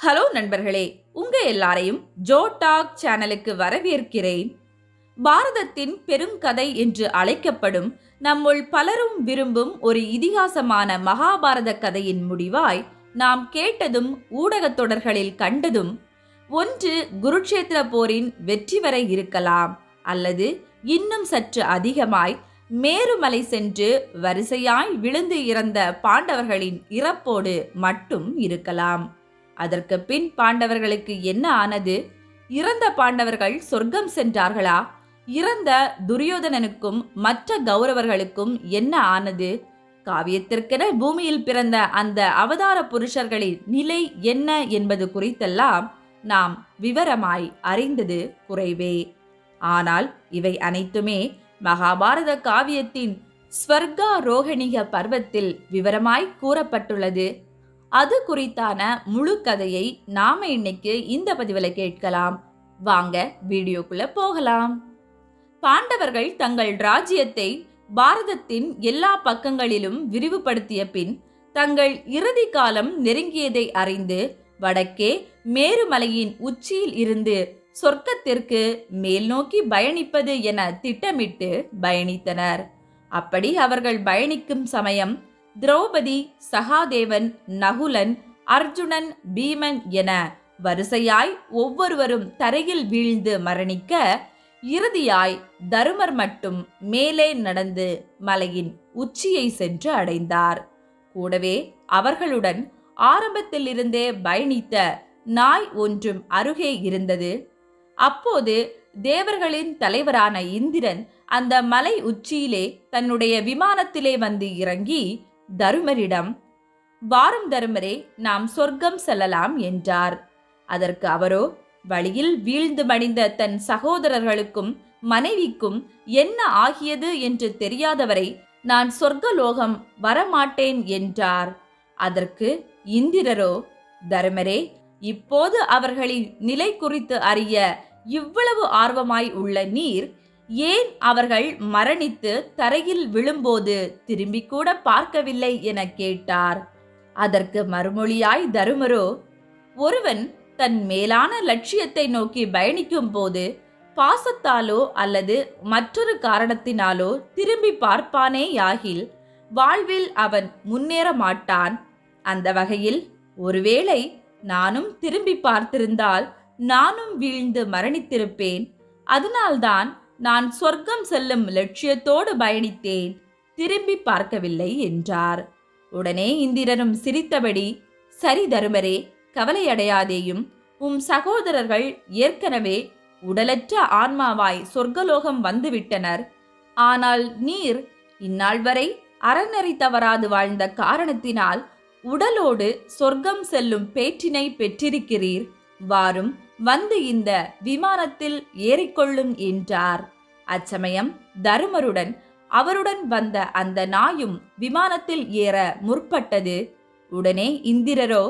Hello நண்பர்களே, உங்க எல்லாரையும் ஜோ டாக் சேனலுக்கு வரவேற்கிறேன். பாரதத்தின் பெருங்கதை என்று அழைக்கப்படும் நம்முள் பலரும் விரும்பும் ஒரு இதிகாசமான மகாபாரத கதையின் முடிவாய் நாம் கேட்டதும் ஊடகத் தொடர்களில் கண்டதும் ஒன்று குருட்சேத்திர போரின் வெற்றி வரை இருக்கலாம், அல்லது இன்னும் சற்று அதிகமாய் மேருமலை சென்று வரிசையாய் விழுந்து இறந்த பாண்டவர்களின் இறப்போடு மட்டும் இருக்கலாம். அதற்கு பின் பாண்டவர்களுக்கு என்ன ஆனது? இறந்த பாண்டவர்கள் சொர்க்கம் சென்றார்களா? இறந்த துரியோதனனுக்கும் மற்ற கௌரவர்களுக்கும் என்ன ஆனது? காவியத்திற்கென பூமியில் பிறந்த அந்த அவதார புருஷர்களின் நிலை என்ன என்பது குறித்தெல்லாம் நாம் விவரமாய் அறிந்தது குறைவே. ஆனால் இவை அனைத்துமே மகாபாரத காவியத்தின் ஸ்வர்காரோகணிக பர்வத்தில் விவரமாய் கூறப்பட்டுள்ளது. அது குறித்தான முழு கதையை நாம இன்னைக்கு இந்த பதிவில் கேட்கலாம். வாங்க வீடியோக்குள்ள போகலாம். பாண்டவர்கள் தங்கள் ராஜ்யத்தை பாரதத்தின் எல்லா பக்கங்களிலும் விரிவுபடுத்திய பின் தங்கள் இறுதி காலம் நெருங்கியதை அறிந்து வடக்கே மேருமலையின் உச்சியில் இருந்து சொர்க்கத்திற்கு மேல் நோக்கி பயணிப்பது என திட்டமிட்டு பயணித்தனர். அப்படி அவர்கள் பயணிக்கும் சமயம் திரௌபதி, சகாதேவன், நகுலன், அர்ஜுனன், பீமன் என வரிசையாய் ஒவ்வொருவரும் தரையில் வீழ்ந்து மரணிக்க, இறுதியாய் தருமர் மட்டும் மேலே நடந்து மலையின் உச்சியை சென்று அடைந்தார். கூடவே அவர்களுடன் ஆரம்பத்திலிருந்தே பயணித்த நாய் ஒன்றும் அருகே இருந்தது. அப்போது தேவர்களின் தலைவரான இந்திரன் அந்த மலை உச்சியிலே தன்னுடைய விமானத்திலே வந்து இறங்கி தருமரிடம், வாரும் தருமரே, நாம் சொர்க்கம் செல்லலாம் என்றார். அதற்கு அவரோ, வழியில் வீழ்ந்து மடிந்த தன் சகோதரர்களுக்கும் மனைவிக்கும் என்ன ஆகியது என்று தெரியாதவரை நான் சொர்க்கலோகம் வரமாட்டேன் என்றார். அதற்கு இந்திரரோ, தருமரே, இப்போது அவர்களின் நிலை குறித்து அறிய இவ்வளவு ஆர்வமாய் உள்ள நீர் ஏன் அவர்கள் மரணித்து தரையில் விழும்போது திரும்பி கூட பார்க்கவில்லை என கேட்டார். அதற்கு மறுமொழியாய் தருமரோ, ஒருவன் தன் மேலான லட்சியத்தை நோக்கி பயணிக்கும் போது பாசத்தாலோ அல்லது மற்றொரு காரணத்தினாலோ திரும்பி பார்ப்பானேயாகில் வாழ்வில் அவன் முன்னேற மாட்டான். அந்த வகையில் ஒருவேளை நானும் திரும்பி பார்த்திருந்தால் நானும் வீழ்ந்து மரணித்திருப்பேன். அதனால்தான் நான் சொர்க்கம் செல்லும் லட்சியத்தோடு பயணித்தேன், திரும்பி பார்க்கவில்லை என்றார். உடனே இந்திரனும் சிரித்தபடி, சரி தருமரே, கவலையடையாதேயும். சகோதரர்கள் ஏற்கனவே உடலற்ற ஆன்மாவாய் சொர்க்கலோகம் வந்துவிட்டனர். ஆனால் நீர் இந்நாள் வரை அறநெறி தவறாது வாழ்ந்த காரணத்தினால் உடலோடு சொர்க்கம் செல்லும் பேற்றினை பெற்றிருக்கிறீர். வாரும், வந்து இந்த விமானத்தில் ஏறிக்கொள்ளும் என்றார். அச்சமயம் தருமருடன் அவருடன் வந்த அந்த நாயும் விமானத்தில் ஏற முற்பட்டது. உடனே இந்திரரோ,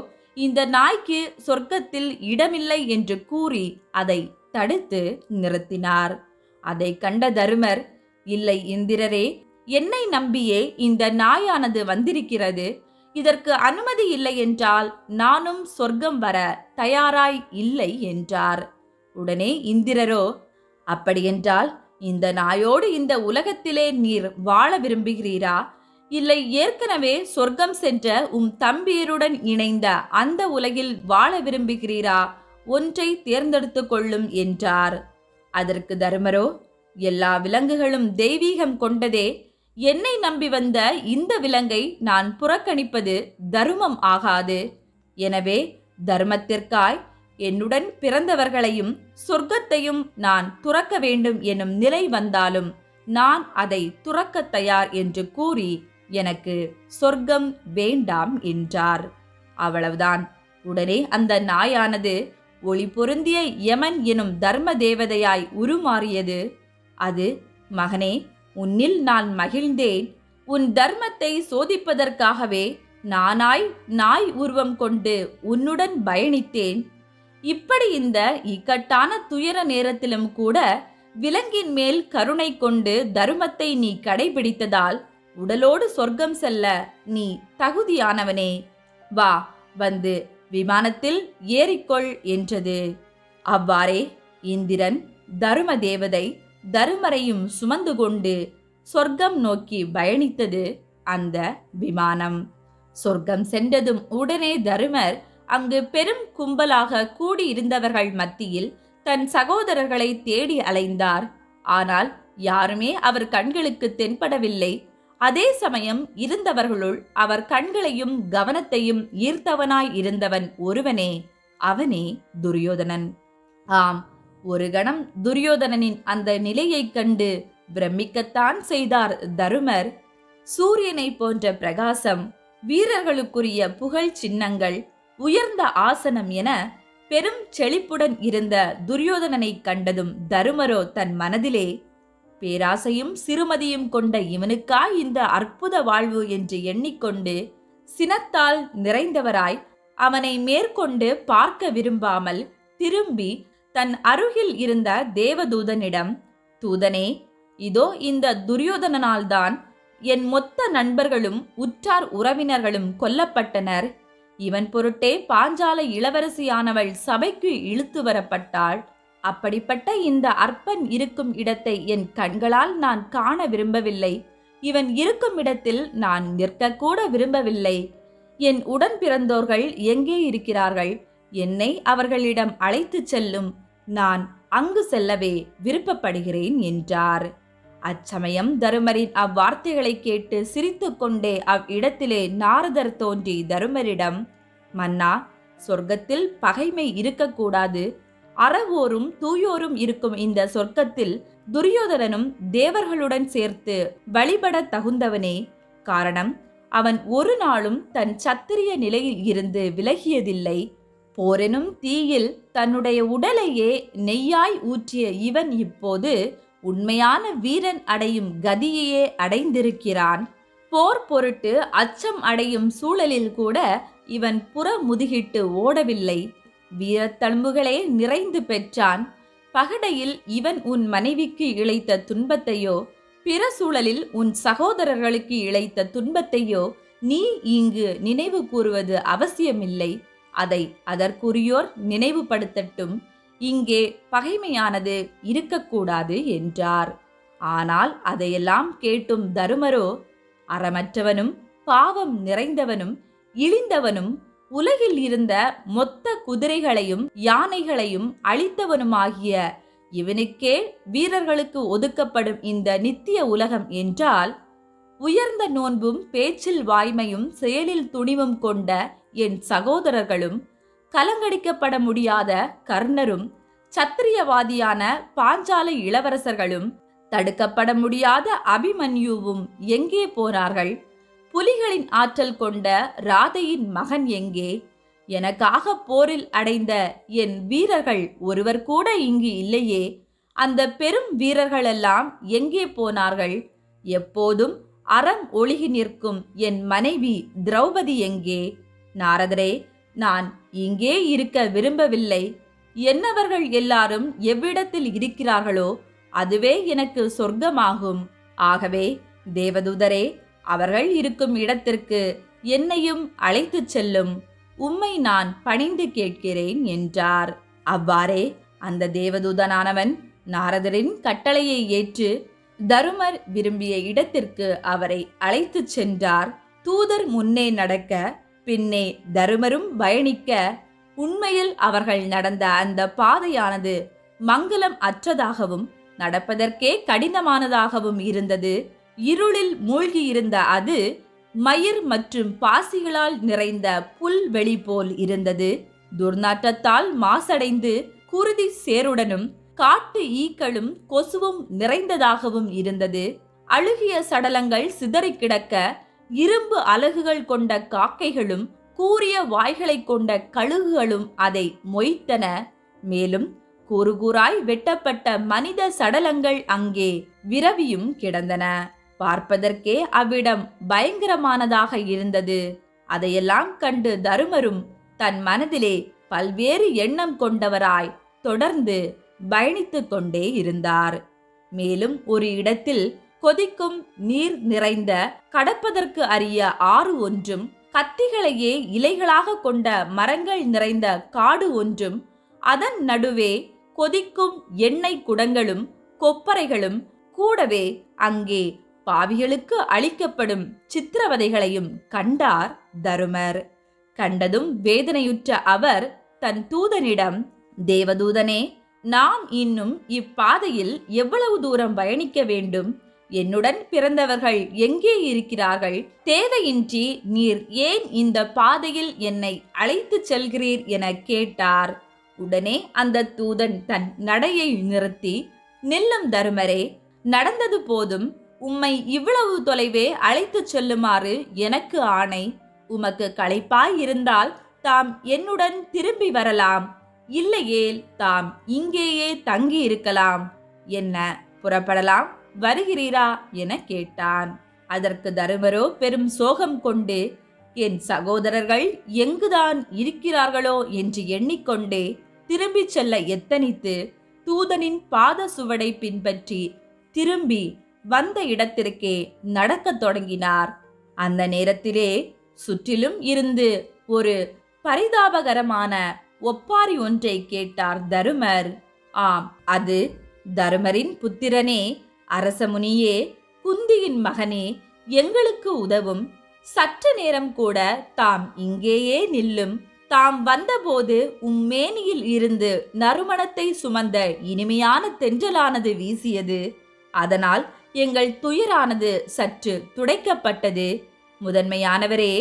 இந்த நாய்க்கு சொர்க்கத்தில் இடமில்லை என்று கூறி அதை தடுத்து நிறுத்தினார். அதை கண்ட தருமர், இல்லை இந்திரரே, என்னை நம்பியே இந்த நாயானது வந்திருக்கிறது. இதற்கு அனுமதி இல்லை என்றால் நானும் சொர்க்கம் வர தயாராய் இல்லை என்றார். உடனே இந்திரரோ, அப்படியென்றால் இந்த நாயோடு இந்த உலகத்திலே நீர் வாழ விரும்புகிறீரா, இல்லை ஏற்கனவே சொர்க்கம் சென்ற தம்பியருடன் இணைந்த அந்த உலகில் வாழ விரும்புகிறீரா? ஒன்றை தேர்ந்தெடுத்து கொள்ளும் என்றார். அதற்கு தருமரோ, எல்லா விலங்குகளும் தெய்வீகம் கொண்டதே. என்னை நம்பி வந்த இந்த விலங்கை நான் புறக்கணிப்பது தருமம் ஆகாது. எனவே தர்மத்திற்காய் என்னுடன் பிறந்தவர்களையும் சொர்க்கத்தையும் நான் துறக்க வேண்டும் எனும் நிலை வந்தாலும் நான் அதை துறக்க தயார் என்று கூறி எனக்கு சொர்க்கம் வேண்டாம் என்றார். அவ்வளவுதான். உடனே அந்த நாயானது ஒளி பொருந்திய யமன் எனும் தர்ம தேவதையாய் உருமாறியது. அது, மகனே, உன்னில் நான் மகிழ்ந்தேன். உன் தர்மத்தை சோதிப்பதற்காகவே நானாய் நாய் உருவம் கொண்டு உன்னுடன் பயணித்தேன். இப்படி இந்த இக்கட்டான துயர நேரத்திலும் கூட விலங்கின் மேல் கருணை கொண்டு தர்மத்தை நீ கடைபிடித்ததால் உடலோடு சொர்க்கம் செல்ல நீ தகுதியானவனே. வா, வந்து விமானத்தில் ஏறிக்கொள் என்றது. அவ்வாறே இந்திரன் தரும தேவதை தருமரையும் சுமந்து கொண்டு சொர்க்கம் நோக்கி பயணித்தது அந்த விமானம். சொர்க்கம் சென்றதும் உடனே தருமர் அங்கு பெரும் கும்பலாக கூடியிருந்தவர்கள் மத்தியில் தன் சகோதரர்களை தேடி அலைந்தார். ஆனால் யாருமே அவர் கண்களுக்கு தென்படவில்லை. அதே சமயம் இருந்தவர்களுள் அவர் கண்களையும் கவனத்தையும் ஈர்த்தவனாய் இருந்தவன் ஒருவனே, அவனே துரியோதனன். ஆம், ஒரு கணம் துரியோதனனின் அந்த நிலையைக் கண்டு பிரமிக்கத்தான் செய்தார் தருமர். சூரியனை போன்ற பிரகாசம், வீரர்களுக்குரிய புகழ் சின்னங்கள், உயர்ந்த ஆசனம் என பெரும் செழிப்புடன் இருந்த துரியோதனனை கண்டதும் தருமரோ தன் மனதிலே, பேராசையும் சிறுமதியும் கொண்ட இவனுக்கா இந்த அற்புத வாழ்வு என்று எண்ணிக்கொண்டு சினத்தால் நிறைந்தவராய் அவனை மேற்கொண்டு பார்க்க விரும்பாமல் திரும்பி தன் அருகில் இருந்த தேவதூதனிடம், தூதனே, இதோ இந்த துரியோதனனால்தான் என் மொத்த நண்பர்களும் உற்றார் உறவினர்களும் கொல்லப்பட்டனர். இவன் பொருட்டே பாஞ்சால இளவரசியானவள் சபைக்கு இழுத்து வரப்பட்டாள். அப்படிப்பட்ட இந்த அற்பன் இருக்கும் இடத்தை என் கண்களால் நான் காண விரும்பவில்லை. இவன் இருக்கும் இடத்தில் நான் நிற்கக்கூட விரும்பவில்லை. என் உடன் பிறந்தோர்கள் எங்கே இருக்கிறார்கள்? என்னை அவர்களிடம் அழைத்துச் செல்லும். நான் அங்கு செல்லவே விருப்பப்படுகிறேன் என்றார். அச்சமயம் தருமரின் அவ்வார்த்தைகளை கேட்டு சிரித்து கொண்டே அவ்விடத்திலே நாரதர் தோன்றி தருமரிடம், மன்னா, சொர்க்கத்தில் பகைமை இருக்கக்கூடாது. அறவோரும் தூயோரும் இருக்கும் இந்த சொர்க்கத்தில் துரியோதனனும் தேவர்களுடன் சேர்த்து வழிபட தகுந்தவனே. காரணம், அவன் ஒரு நாளும் தன் சத்திரிய நிலையில் இருந்து விலகியதில்லை. போரெனும் தீயில் தன்னுடைய உடலையே நெய்யாய் ஊற்றிய இவன் இப்போது உண்மையான வீரன் அடையும் கதியையே அடைந்திருக்கிறான். போர் பொருட்டு அச்சம் அடையும் சூழலில் கூட இவன் புற முதுகிட்டு ஓடவில்லை. வீரத்தழும்புகளே நிறைந்து பெற்றான். பகடையில் இவன் உன் மனைவிக்கு இழைத்த துன்பத்தையோ, பிற சூழலில் உன் சகோதரர்களுக்கு இழைத்த துன்பத்தையோ நீ இங்கு நினைவு கூறுவது அவசியமில்லை. அதை அதற்குரியோர் நினைவுபடுத்தட்டும். இங்கே பகைமையானது இருக்கக்கூடாது என்றார். ஆனால் அதையெல்லாம் கேட்டும் தருமரோ, அறமற்றவனும் பாவம் நிறைந்தவனும் இழிந்தவனும் உலகில் இருந்த மொத்த குதிரைகளையும் யானைகளையும் அழித்தவனுமாகிய இவனுக்கே வீரர்களுக்கு ஒதுக்கப்படும் இந்த நித்திய உலகம் என்றால், உயர்ந்த நோன்பும் பேச்சில் வாய்மையும் செயலில் துணிவும் கொண்ட என் சகோதரர்களும், கலங்கடிக்கப்பட முடியாத கர்ணரும், சத்திரியவாதியான பாஞ்சால இளவரசர்களும், தடுக்கப்பட முடியாத அபிமன்யுவும் எங்கே போனார்கள்? புலிகளின் ஆற்றல் கொண்ட ராதையின் மகன் எங்கே? எனக்காக போரில் அடைந்த என் வீரர்கள் ஒருவர் கூட இங்கு இல்லையே. அந்த பெரும் வீரர்களெல்லாம் எங்கே போனார்கள்? எப்போதும் அறம் ஒழுகி நிற்கும் என் மனைவி திரௌபதி எங்கே? நாரதரே, நான் இங்கே இருக்க விரும்பவில்லை. என்னவர்கள் எல்லாரும் எவ்விடத்தில் இருக்கிறார்களோ அதுவே எனக்கு சொர்க்கமாகும். ஆகவே தேவதூதரே, அவர்கள் இருக்கும் இடத்திற்கு என்னையும் அழைத்துச் செல்லும். உம்மை நான் பணிந்து கேட்கிறேன் என்றார். அவ்வாறே அந்த தேவதூதனானவன் நாரதரின் கட்டளையை ஏற்று தருமர் விரும்பிய இடத்திற்கு அவரை அழைத்துச் சென்றார். தூதர் முன்னே நடக்க, பின்னே தருமரும் பயணிக்க, உண்மையில் அவர்கள் நடந்த அந்த பாதையானது மங்களம் அற்றதாகவும் நடப்பதற்கே கடினமானதாகவும் இருந்தது. இருளில் மூழ்கியிருந்த அது மயிர் மற்றும் பாசிகளால் நிறைந்த புல்வெளி போல் இருந்தது. துர்நாற்றத்தால் மாசடைந்து குருதி சேருடனும் காட்டு ஈக்களும் கொசுவும் நிறைந்ததாகவும் இருந்தது. அழுகிய சடலங்கள் சிதறி கிடக்க, இரும்பு அலகுகள் கொண்ட காக்கைகளும் கூரிய வாய்களை கொண்ட கழுகுகளும் அதை மொய்த்தன. மேலும் கூறுகூறாய் வெட்டப்பட்ட மனித சடலங்கள் அங்கே விரவியும் கிடந்தன. பார்ப்பதற்கே அவ்விடம் பயங்கரமானதாக இருந்தது. அதையெல்லாம் கண்டு தருமரும் தன் மனதிலே பல்வேறு எண்ணம் கொண்டவராய் தொடர்ந்து பயணித்துக் கொண்டே இருந்தார். மேலும் ஒரு இடத்தில் கொதிக்கும் நீர் நிறைந்த கடப்பதற்கு அரிய ஆறு ஒன்றும் கத்திகளையே இலைகளாக கொண்ட மரங்கள் நிறைந்த காடு ஒன்றும், அதன் நடுவே கொதிக்கும் எண்ணெய் குடங்களும் கொப்பரைகளும், கூடவே அங்கே பாவிகளுக்கு அளிக்கப்படும் சித்திரவதைகளையும் கண்டார் தருமர். கண்டதும் வேதனையுற்ற அவர் தன் தூதனிடம், தேவதூதனே, நாம் இன்னும் இப்பாதையில் எவ்வளவு தூரம் பயணிக்க வேண்டும்? என்னுடன் பிறந்தவர்கள் எங்கே இருக்கிறார்கள்? தேவையின்றி நீர் ஏன் இந்த பாதையில் என்னை அழைத்துச் செல்கிறீர் என கேட்டார். உடனே அந்த தூதன் தன் நடையை நிறுத்தி, நில்லும் தருமரே, நடந்தது போதும். உம்மை இவ்வளவு தொலைவே அழைத்துச் செல்லுமாறு எனக்கு ஆணை. உமக்கு களைப்பாய் இருந்தால் தாம் என்னுடன் திரும்பி வரலாம், இல்லையேல் தாம் இங்கேயே தங்கி இருக்கலாம். என்ன, புறப்படலாம், வருகிறீரா என கேட்டான். அதற்கு தருமரோ பெரும் சோகம் கொண்டு, என் சகோதரர்கள் எங்குதான் இருக்கிறார்களோ என்று எண்ணிக்கொண்டே திரும்பிச் செல்ல எத்தனித்து தூதனின் பாத சுவடை பின்பற்றி திரும்பி வந்த இடத்திற்கே நடக்கத் தொடங்கினார். அந்த நேரத்திலே சுற்றிலும் இருந்து ஒரு பரிதாபகரமான ஒப்பாரி ஒன்றை கேட்டார் தருமர். ஆம், அது தருமரின் புத்திரனே, அரசமுனியே, குந்தியின் மகனே, எங்களுக்கு உதவும். சற்று நேரம் கூட தாம் இங்கேயே நில்லும். தாம் வந்தபோது உம்மேனியில் இருந்து நறுமணத்தை சுமந்த இனிமையான தென்றலானது வீசியது. அதனால் எங்கள் துயரானது சற்று துடைக்கப்பட்டது. முதன்மையானவரே,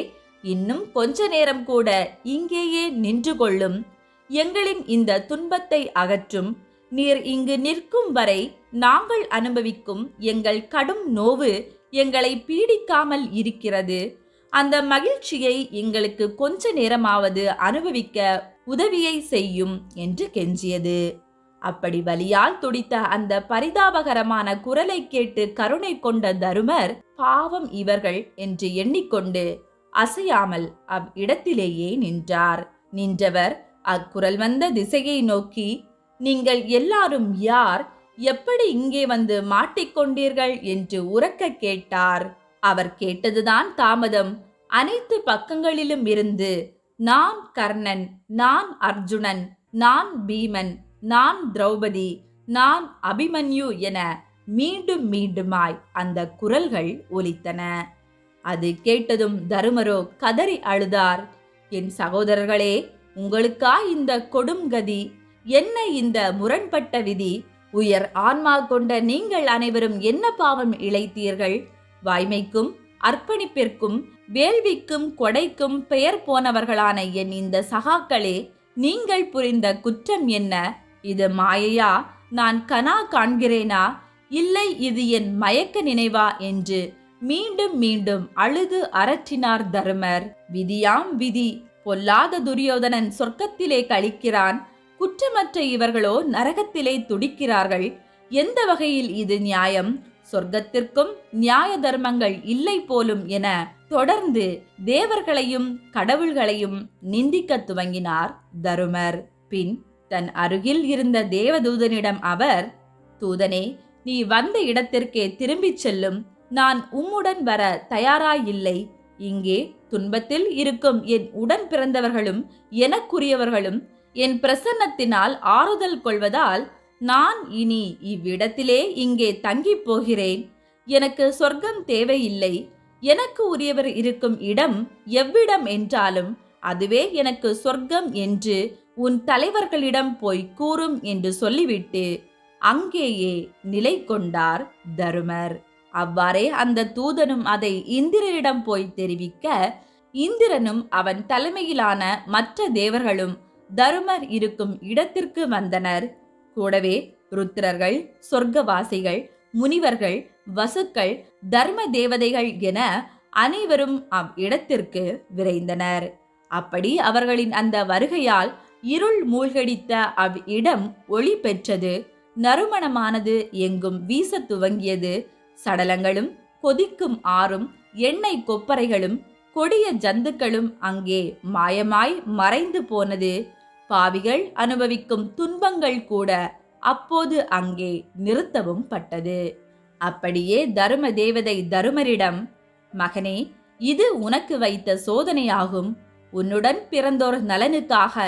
இன்னும் கொஞ்ச நேரம் கூட இங்கேயே நின்று கொள்ளும். எங்களின் இந்த துன்பத்தை அகற்றும். நீர் இங்கு நிற்கும் வரை நாங்கள் அனுபவிக்கும் எங்கள் கடும் நோவு எங்களை பீடிக்காமல் இருக்கிறது. அந்த மகிழ்ச்சியை எங்களுக்கு கொஞ்ச நேரமாவது அனுபவிக்க உதவியை செய்யும் என்று கெஞ்சியது. அப்படி வலியால் துடித்த அந்த பரிதாபகரமான குரலை கேட்டு கருணை கொண்ட தருமர், பாவம் இவர்கள் என்று எண்ணிக்கொண்டு அசையாமல் அவ்விடத்திலேயே நின்றார். நின்றவர் அக்குரல் வந்த திசையை நோக்கி, நீங்கள் எல்லாரும் யார்? எப்படி இங்கே வந்து மாட்டிக்கொண்டீர்கள் என்று உரக்க கேட்டார். அவர் கேட்டதுதான் தாமதம். அனைத்து பக்கங்களிலும் இருந்து, நான் கர்ணன், நான் அர்ஜுனன், நான் பீமன், நான் திரௌபதி, நான் அபிமன்யு என மீண்டும் மீண்டுமாய் அந்த குரல்கள் ஒலித்தன. அது கேட்டதும் தருமரோ கதறி அழுதார். என் சகோதரர்களே, உங்களுக்கா இந்த கொடும் கதி? என்ன இந்த முரண்பட்ட விதி? உயர் ஆன்மா கொண்ட நீங்கள் அனைவரும் என்ன பாவம் இழைத்தீர்கள்? வாய்மைக்கும் அர்ப்பணிப்பிற்கும் வேள்விக்கும் கொடைக்கும் பெயர் போனவர்களான என் இந்த சகாக்களே, நீங்கள் புரிந்த குற்றம் என்ன? இது மாயையா? நான் கனா காண்கிறேனா? இல்லை, இது என் மயக்க நினைவா என்று மீண்டும் மீண்டும் அழுது அரற்றினார் தருமர். விதியாம் விதி. பொல்லாத துரியோதனன் சொர்க்கத்திலே கழிக்கிறான். குற்றமற்ற இவர்களோ நரகத்திலே துடிக்கிறார்கள். எந்த வகையில் இது நியாயம்? சொர்க்கத்திற்கும் நியாய தர்மங்கள் இல்லை போலும் என தொடர்ந்து தேவர்களையும் கடவுள்களையும் நிந்திக்க துவங்கினார் தருமர். பின் தன் அருகில் இருந்த தேவதூதனிடம் அவர், தூதனே, நீ வந்த இடத்திற்கே திரும்பிச் செல்லும். நான் உம்முடன் வர தயாராயில்லை. இங்கே துன்பத்தில் இருக்கும் என் உடன் பிறந்தவர்களும் எனக்குரியவர்களும் என் பிரசன்னத்தினால் ஆறுதல் கொள்வதால் நான் இனி இவ்விடத்திலே இங்கே தங்கி போகிறேன். எனக்கு சொர்க்கம் தேவையில்லை. எனக்கு உரியவர் இருக்கும் இடம் எவ்விடம் என்றாலும் அதுவே எனக்கு சொர்க்கம் என்று உன் தலைவர்களிடம் போய் கூறும் என்று சொல்லிவிட்டு அங்கேயே நிலை கொண்டார் தருமர். அவ்வாறே அந்த தூதனும் அதை இந்திரனிடம் போய் தெரிவிக்க, இந்திரனும் அவன் தலைமையிலான மற்ற தேவர்களும் தருமர் இருக்கும் இடத்திற்கு வந்தனர். கூடவே ருத்ரர்கள், சொர்க்கவாசிகள், முனிவர்கள், வசுக்கள், தர்ம தேவதைகள் என அனைவரும் அவ்விடத்திற்கு விரைந்தனர். அப்படி அவர்களின் அந்த வருகையால் இருள் மூழ்கடித்த அவ்விடம் ஒளி பெற்றது. நறுமணமானது எங்கும் வீச துவங்கியது. சடலங்களும் கொதிக்கும் ஆறும் எண்ணெய் கொப்பரைகளும் கொடிய ஜந்துக்களும் அங்கே மாயமாய் மறைந்து போனது. பாவிகள் அனுபவிக்கும் துன்பங்கள் கூட அப்போது அங்கே நிறுத்தவும் பட்டது. அப்படியே தரும தேவதை தருமரிடம், மகனே, இது உனக்கு வைத்த சோதனையாகும். உன்னுடன் பிறந்தோர் நலனுக்காக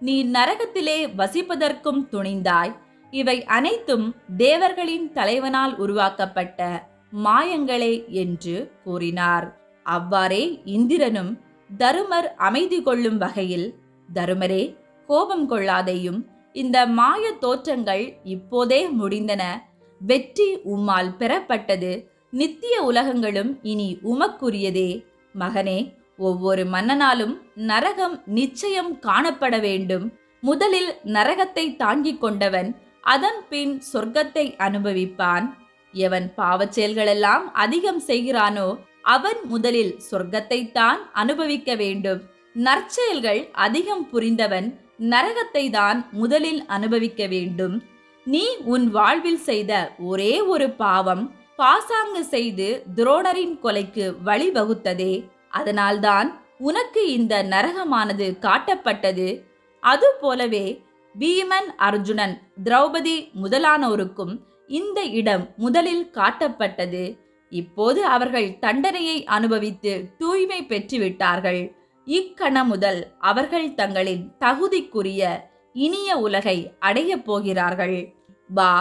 நீ நரகத்திலே வசிப்பதற்கும் துணிந்தாய். இவை அனைத்தும் தேவர்களின் தலைவனால் உருவாக்கப்பட்ட மாயங்களே என்று கூறினார். அவ்வாறே இந்திரனும் தருமர் அமைதி கொள்ளும் வகையில், தருமரே, கோபம் கொள்ளாதேயும், இந்த மாய தோற்றங்கள் இப்போதே முடிந்தன. வெற்றி உம்மால் பெறப்பட்டது. நித்திய உலகங்களும் இனி உமக்குரியதே. மகனே, ஒவ்வொரு மன்னனாலும் நரகம் நிச்சயம் காணப்பட வேண்டும். முதலில் நரகத்தை தாங்கிக் கொண்டவன் அதன் பின் சொர்க்கத்தை அனுபவிப்பான். எவன் பாவச் செயல்களெல்லாம் அதிகம் செய்கிறானோ அவன் முதலில் சொர்க்கத்தை தான் அனுபவிக்க வேண்டும். நற்செயல்கள் அதிகம் புரிந்தவன் நரகத்தை தான் முதலில் அனுபவிக்க வேண்டும். நீ உன் வாழ்வில் செய்த ஒரே ஒரு பாவம் பாசாங்கு செய்து துரோணரின் கொலைக்கு வழிவகுத்ததே. அதனால்தான் உனக்கு இந்த நரகமானது காட்டப்பட்டது. அதுபோலவே பீமன், அர்ஜுனன், திரௌபதி முதலானோருக்கும் இந்த இடம் முதலில் காட்டப்பட்டது. இப்போது அவர்கள் தண்டனையை அனுபவித்து தூய்மை பெற்றுவிட்டார்கள். இக்கணம் முதல் அவர்கள் தங்களின் தகுதிக்குரிய இனிய உலகை அடையப் போகிறார்கள். வா,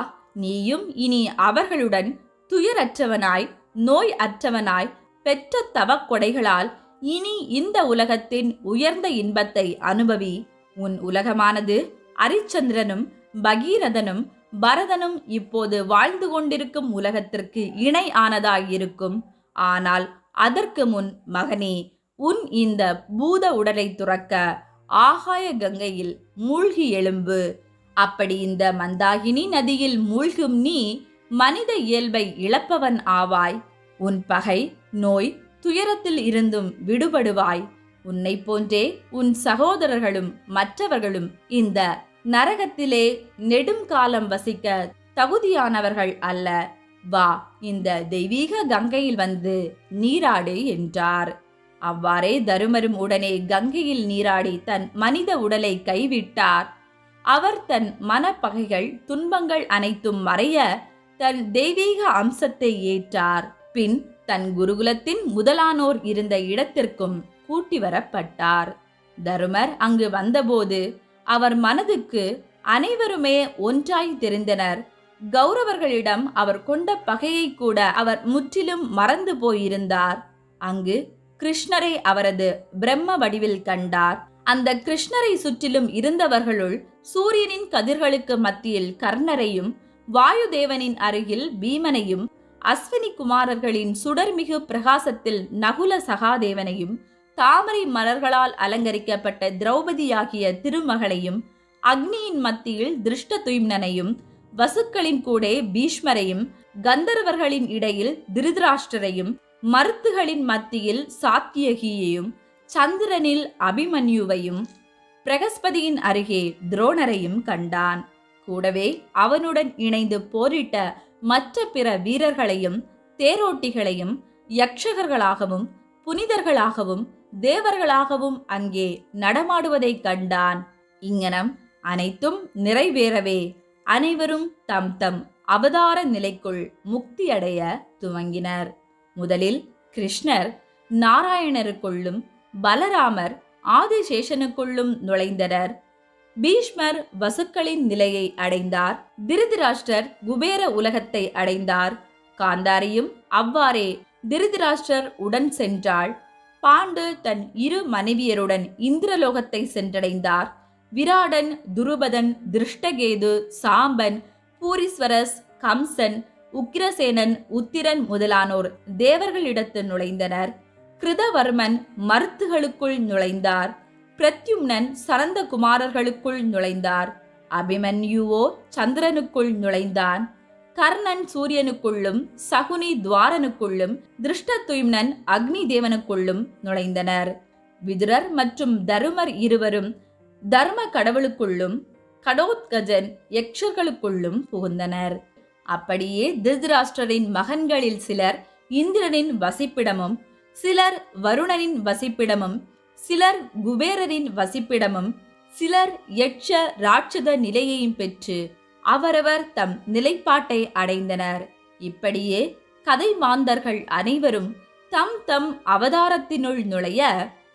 நீயும் இனி அவர்களுடன் துயரற்றவனாய், நோய் அற்றவனாய், பெற்ற தவக்கொடைகளால் இனி இந்த உலகத்தின் உயர்ந்த இன்பத்தை அனுபவி. உன் உலகமானது அரிச்சந்திரனும் பகீரதனும் பரதனும் இப்போது வாழ்ந்து கொண்டிருக்கும் உலகத்திற்கு இணை ஆனதாயிருக்கும். ஆனால் அதற்கு முன் மகனே, உன் இந்த பூத உடலை துறக்க ஆகாய கங்கையில் மூழ்கி எழும்பு. அப்படி இந்த மந்தாகினி நதியில் மூழ்கும் நீ மனித இயல்பை இழப்பவன் ஆவாய். உன் பகை, நோய், துயரத்தில் இருந்தும் விடுபடுவாய். உன்னை போன்றே உன் சகோதரர்களும் மற்றவர்களும் இந்த நரகத்திலே நெடும் காலம் வசிக்க தகுதியானவர்கள் அல்ல. வா, இந்த தெய்வீக கங்கையில் வந்து நீராடு என்றார். அவ்வாறே தருமரும் உடனே கங்கையில் நீராடி தன் மனித உடலை கைவிட்டார். அவர் தன் மனப்பகைகள், துன்பங்கள் அனைத்தும் மறைய தன் தெய்வீக அம்சத்தை ஏற்றார். பின் தன் குருகுலத்தின் முதலானோர் இருந்த இடத்திற்கும் கூட்டி வரப்பட்டார். தருமர் அங்கு வந்தபோது அவர் மனதுக்கு அனைவருமே ஒன்றாய் தெரிந்தனர். கௌரவர்களிடம் அவர் கொண்ட பகையை கூட அவர் முற்றிலும் மறந்து போயிருந்தார். அங்கு கிருஷ்ணரை அவரது பிரம்ம வடிவில் கண்டார். அந்த கிருஷ்ணரை சுற்றிலும் இருந்தவர்களுள் சூரியனின் கதிர்களுக்கு மத்தியில் கர்ணரையும், வாயுதேவனின் அருகில் பீமனையும், அஸ்வினி குமாரர்களின் சுடர்மிகு பிரகாசத்தில் நகுல சகாதேவனையும், தாமரை மலர்களால் அலங்கரிக்கப்பட்ட திரௌபதியாகிய திருமகளையும், அக்னியின் மத்தியில் திருஷ்டதுயும்னனையும், வசுக்களின் கூடே பீஷ்மரையும், கந்தர்வர்களின் இடையில் திருதராஷ்டிரரையும், மருத்துகளின் மத்தியில் சாத்தியகியையும், சந்திரனில் அபிமன்யுவையும், பிரகஸ்பதியின் அருகே துரோணரையும் கண்டான். கூடவே அவனுடன் இணைந்து போரிட்ட மற்ற பிற வீரர்களையும், தேரோட்டிகளையும், யக்ஷகர்களாகவும் புனிதர்களாகவும் தேவர்களாகவும் அங்கே நடமாடுவதை கண்டான். இங்ஙனம் அனைத்தும் நிறைவேறவே அனைவரும் தம் தம் அவதார நிலைக்குள் முக்தியடைய துவங்கினர். முதலில் கிருஷ்ணர் நாராயணருக்குள்ளும், பலராமர் ஆதிசேஷனுக்குள்ளும் நுழைந்தனர். பீஷ்மர் வசுக்களின் நிலையை அடைந்தார். திருதராஷ்டிரர் குபேர உலகத்தை அடைந்தார். காந்தாரியும் அவ்வாறே திருதராஷ்டிரர் உடன் சென்றாள். பாண்டு தன் இரு மனைவியருடன் இந்திரலோகத்தை சென்றடைந்தார். விராடன், துருபதன், திருஷ்டகேது, சாம்பன், பூரிஸ்வரஸ், கம்சன், உக்கிரசேனன், உத்திரன் முதலானோர் தேவர்களிடத்து நுழைந்தனர். கிருதவர்மன் மருத்துகளுக்குள் நுழைந்தார். பிரத்யும்னன் சரந்த குமாரர்களுக்குள் நுழைந்தார். அபிமன்யுவோ சந்திரனுக்குள் நுழைந்தான். கர்ணன் சூரியனுக்குள்ளும், சகுனி துவாரனுக்குள்ளும், திருஷ்டதுயும்னன் அக்னி தேவனுக்குள்ளும் நுழைந்தனர். விதுரர் மற்றும் தருமர் இருவரும் தர்ம கடவுளுக்குள்ளும், கடோத்கஜன் யக்ஷர்களுக்குள்ளும் புகுந்தனர். அப்படியே திருதராஷ்டிரரின் மகன்களில் சிலர் இந்திரனின் வசிப்பிடமும், சிலர் வருணனின் வசிப்பிடமும், சிலர் குபேரரின் வசிப்பிடமும், சிலர் யட்ச ராட்சத நிலையையும் பெற்று அவரவர் தம் நிலைப்பாட்டை அடைந்தனர். இப்படியே கதை மாந்தர்கள் அனைவரும் தம் தம் அவதாரத்தினுள் நுழைய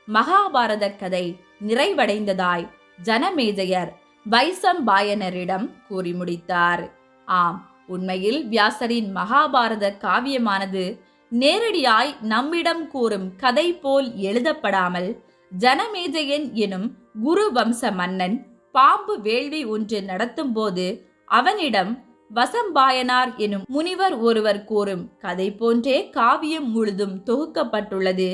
மகாபாரத கதை நிறைவடைந்ததாய் ஜனமேஜயர் வைசம்பாயனரிடம் கூறி முடித்தார். ஆம், உண்மையில் வியாசரின் மகாபாரத காவியமானது நேரடியாய் நம்மிடம் கூறும் கதை போல் எழுதப்படாமல் ஜனமேஜயன் எனும் குரு வம்ச மன்னன் பாம்பு வேள்வி ஒன்று நடத்தும் போது அவனிடம் வசம்பாயனார் எனும் முனிவர் ஒருவர் கூறும் கதை போன்றே காவியம் முழுதும் தொகுக்கப்பட்டுள்ளது.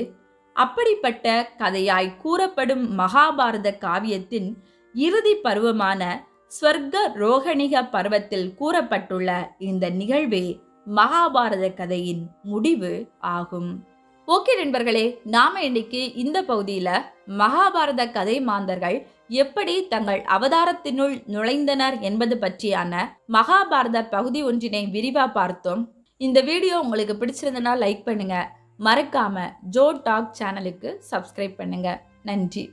அப்படிப்பட்ட கதையாய் கூறப்படும் மகாபாரத காவியத்தின் இறுதி பருவமான ஸ்வர்க ரோகணிக பருவத்தில் கூறப்பட்டுள்ள இந்த நிகழ்வே மகாபாரத கதையின் முடிவு ஆகும். ஓகே நண்பர்களே, நாம இன்னைக்கு இந்த பகுதியில மகாபாரத கதை மாந்தர்கள் எப்படி தங்கள் அவதாரத்தினுள் நுழைந்தனர் என்பது பற்றியான மகாபாரத பகுதி ஒன்றினை விரிவா பார்த்தோம். இந்த வீடியோ உங்களுக்கு பிடிச்சிருந்தனா லைக் பண்ணுங்க, மறக்காம ஜோ டாக் சேனலுக்கு சப்ஸ்கிரைப் பண்ணுங்க. நன்றி.